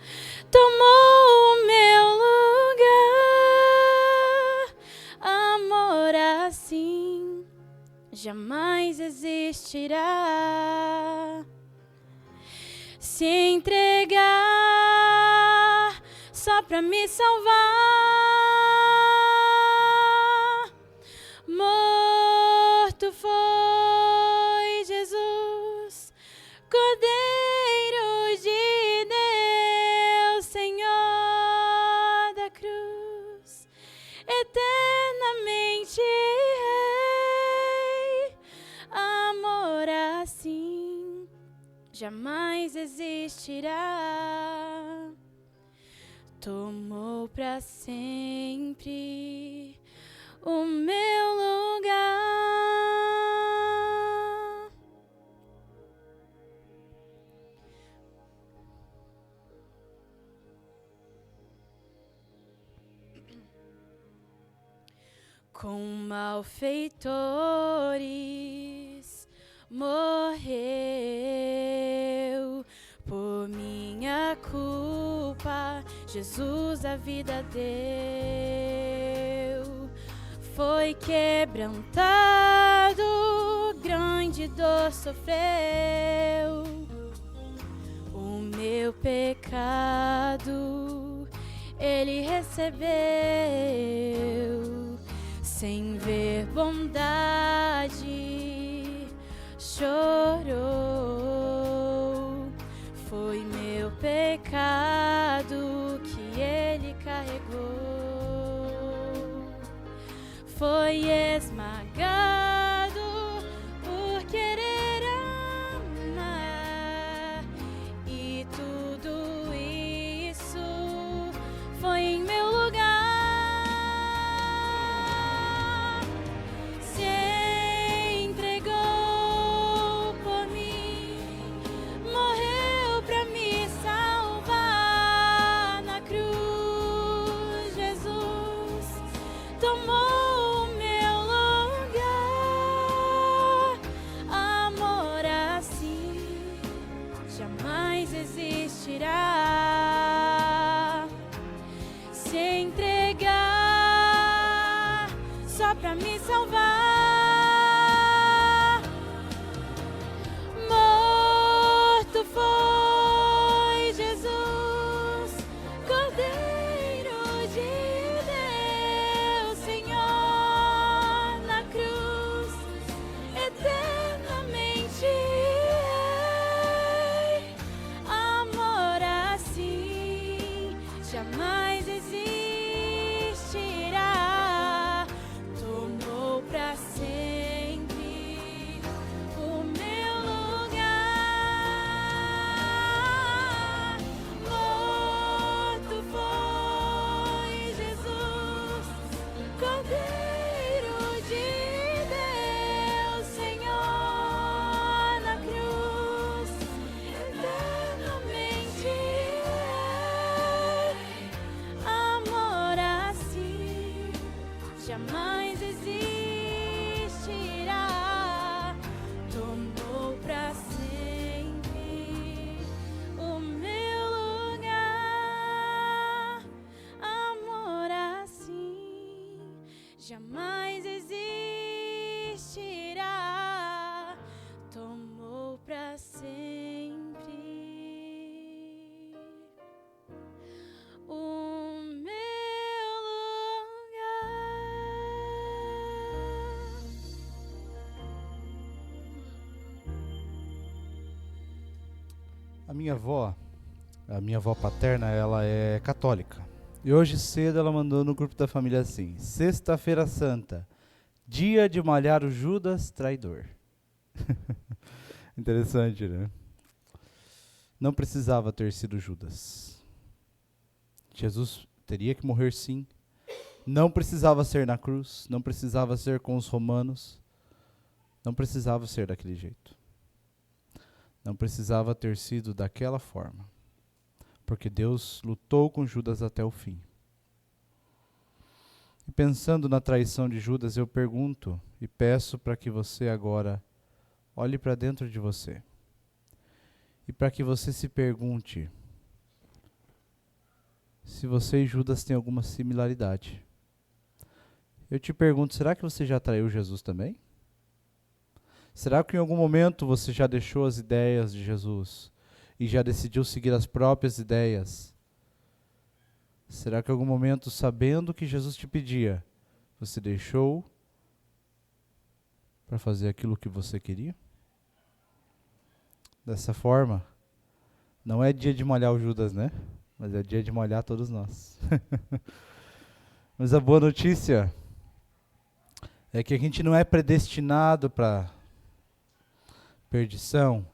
tomou o meu lugar. Amor assim jamais existirá. Se entregar só pra me salvar. Morto foi Jesus, Cordeiro de Deus, Senhor da cruz, eternamente Rei. Amor assim jamais existirá. Tomou pra sempre o meu lugar. Com malfeitores morreu por minha culpa. Jesus a vida deu. Foi quebrantado, grande dor sofreu. O meu pecado ele recebeu. Sem ver bondade, chorou. Foi meu pecado que ele carregou. Foi esmagado por querer amar. E tudo isso foi em meu lugar. Se entregar só pra me salvar. Morto foi Jesus, Cordeiro de Deus, Senhor na cruz, eternamente Rei. Amor assim jamais existirá. Tomou pra sempre o meu lugar. Morto foi Jesus, Cordeiro de Deus, Senhor na cruz, eternamente Rei. Amor assim jamais existirá. Tomou pra sempre o meu lugar. Amor assim jamais existirá. Tomou pra sempre o meu lugar. A minha avó paterna, ela é católica. E hoje cedo ela mandou no grupo da família assim: Sexta-feira Santa, dia de malhar o Judas traidor. Interessante, né? Não precisava ter sido Judas. Jesus teria que morrer sim. Não precisava ser na cruz, não precisava ser com os romanos, não precisava ser daquele jeito. Não precisava ter sido daquela forma. Porque Deus lutou com Judas até o fim. E pensando na traição de Judas, eu pergunto e peço para que você agora olhe para dentro de você. E para que você se pergunte se você e Judas têm alguma similaridade. Eu te pergunto, será que você já traiu Jesus também? Será que em algum momento você já deixou as ideias de Jesus e já decidiu seguir as próprias ideias? Será que em algum momento, sabendo o que Jesus te pedia, você deixou para fazer aquilo que você queria? Dessa forma, não é dia de malhar o Judas, né? Mas é dia de malhar todos nós. Mas a boa notícia é que a gente não é predestinado para perdição.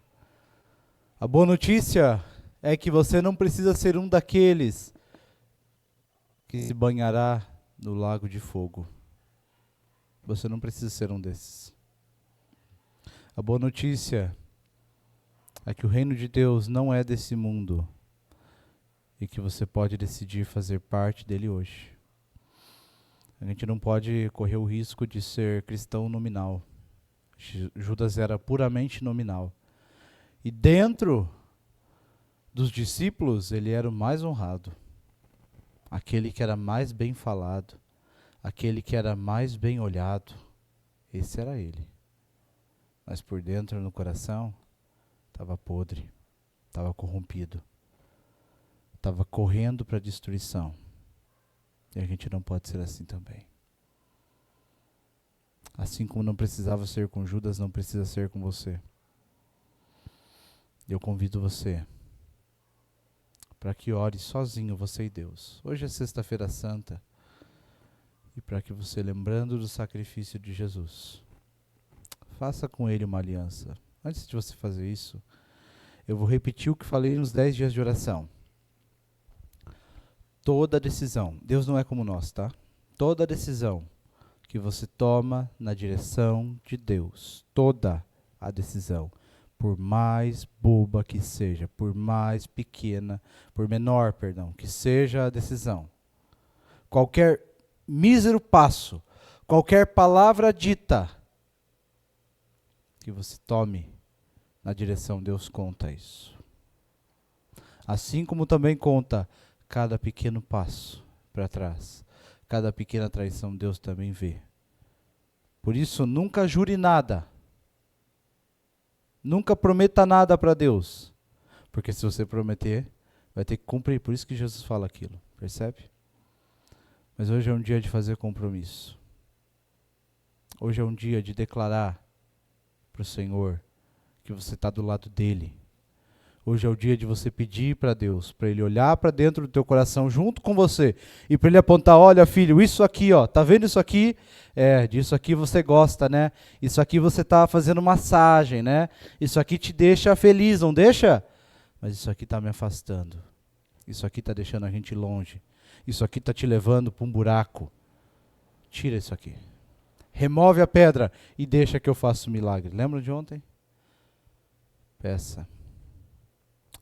A boa notícia é que você não precisa ser um daqueles que se banhará no lago de fogo. Você não precisa ser um desses. A boa notícia é que o reino de Deus não é desse mundo e que você pode decidir fazer parte dele hoje. A gente não pode correr o risco de ser cristão nominal. Judas era puramente nominal. E dentro dos discípulos, ele era o mais honrado. Aquele que era mais bem falado. Aquele que era mais bem olhado. Esse era ele. Mas por dentro, no coração, estava podre. Estava corrompido. Estava correndo para a destruição. E a gente não pode ser assim também. Assim como não precisava ser com Judas, não precisa ser com você. Eu convido você para que ore sozinho, você e Deus. Hoje é Sexta-feira Santa. E para que você, lembrando do sacrifício de Jesus, faça com Ele uma aliança. Antes de você fazer isso, eu vou repetir o que falei nos 10 dias de oração. Toda decisão, Deus não é como nós, tá? Toda decisão que você toma na direção de Deus, toda a decisão, por mais boba que seja, por mais pequena, por menor, perdão, que seja a decisão, qualquer mísero passo, qualquer palavra dita que você tome na direção, Deus conta isso. Assim como também conta cada pequeno passo para trás, cada pequena traição, Deus também vê. Por isso, nunca jure nada. Nunca prometa nada para Deus. Porque se você prometer, vai ter que cumprir. Por isso que Jesus fala aquilo. Percebe? Mas hoje é um dia de fazer compromisso. Hoje é um dia de declarar para o Senhor que você está do lado dele. Hoje é o dia de você pedir para Deus, para Ele olhar para dentro do teu coração junto com você e para Ele apontar, olha filho, isso aqui, ó, tá vendo isso aqui? Disso aqui você gosta, né? Isso aqui você tá fazendo massagem, né? Isso aqui te deixa feliz, não deixa? Mas isso aqui tá me afastando. Isso aqui tá deixando a gente longe. Isso aqui tá te levando para um buraco. Tira isso aqui. Remove a pedra e deixa que eu faça o milagre. Lembra de ontem? Peça.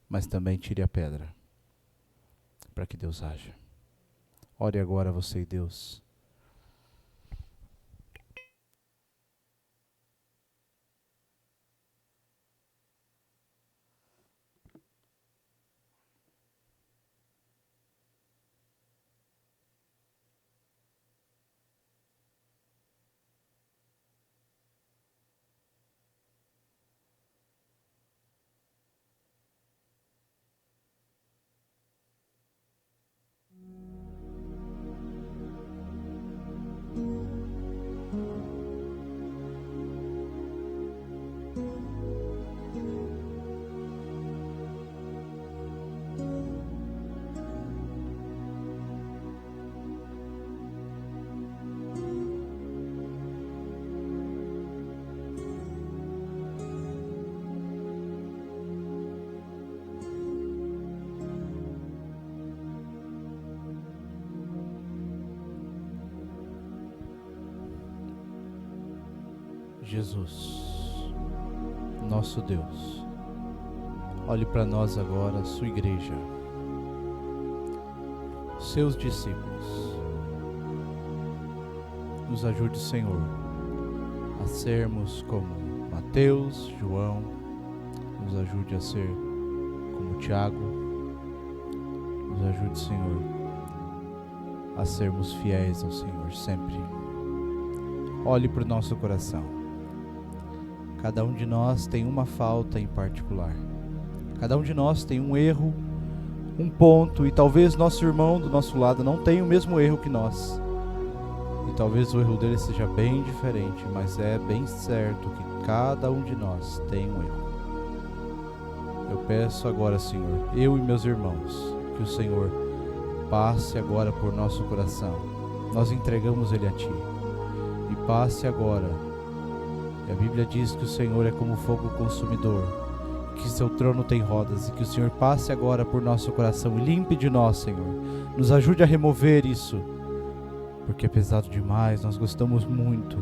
Mas também tire a pedra, para que Deus haja. Ore agora você e Deus. Jesus, nosso Deus, olhe para nós agora, a sua igreja, seus discípulos. Nos ajude, Senhor, a sermos como Mateus, João, nos ajude a ser como Tiago, nos ajude, Senhor, a sermos fiéis ao Senhor sempre. Olhe para o nosso coração. Cada um de nós tem uma falta em particular. Cada um de nós tem um erro, um ponto, e talvez nosso irmão do nosso lado não tenha o mesmo erro que nós. E talvez o erro dele seja bem diferente, mas é bem certo que cada um de nós tem um erro. Eu peço agora, Senhor, eu e meus irmãos, que o Senhor passe agora por nosso coração. Nós entregamos ele a Ti. E passe agora. E a Bíblia diz que o Senhor é como fogo consumidor, que seu trono tem rodas, e que o Senhor passe agora por nosso coração e limpe de nós, Senhor. Nos ajude a remover isso, porque é pesado demais, nós gostamos muito,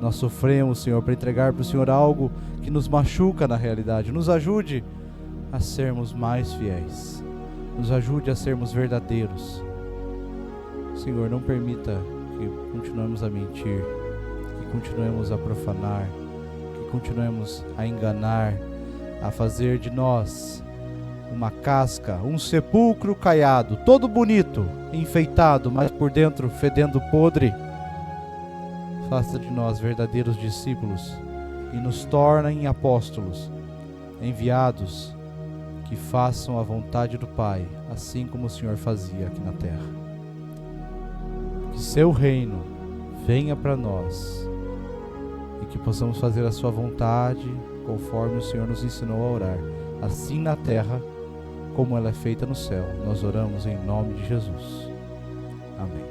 nós sofremos, Senhor, para entregar para o Senhor algo que nos machuca na realidade. Nos ajude a sermos mais fiéis, nos ajude a sermos verdadeiros. Senhor, não permita que continuemos a mentir, que continuemos a profanar, que continuemos a enganar, a fazer de nós uma casca, um sepulcro caiado, todo bonito, enfeitado, mas por dentro fedendo podre. Faça de nós verdadeiros discípulos e nos torna em apóstolos, enviados, que façam a vontade do Pai, assim como o Senhor fazia aqui na terra. Que seu reino venha para nós e que possamos fazer a sua vontade conforme o Senhor nos ensinou a orar, assim na terra como ela é feita no céu. Nós oramos em nome de Jesus. Amém.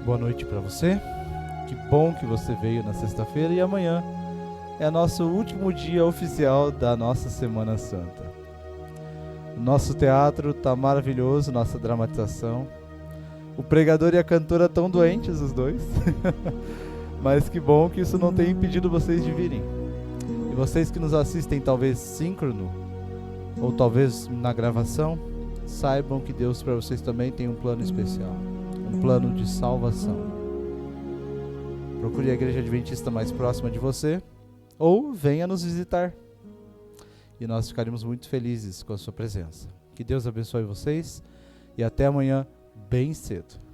Boa noite para você. Que bom que você veio na sexta-feira, e amanhã é nosso último dia oficial da nossa Semana Santa. O nosso teatro está maravilhoso, nossa dramatização. O pregador e a cantora estão doentes, os dois. Mas que bom que isso não tem impedido vocês de virem. E vocês que nos assistem, talvez síncrono, ou talvez na gravação, saibam que Deus para vocês também tem um plano especial, um plano de salvação. Procure a igreja adventista mais próxima de você, ou venha nos visitar. E nós ficaremos muito felizes com a sua presença. Que Deus abençoe vocês e até amanhã bem cedo.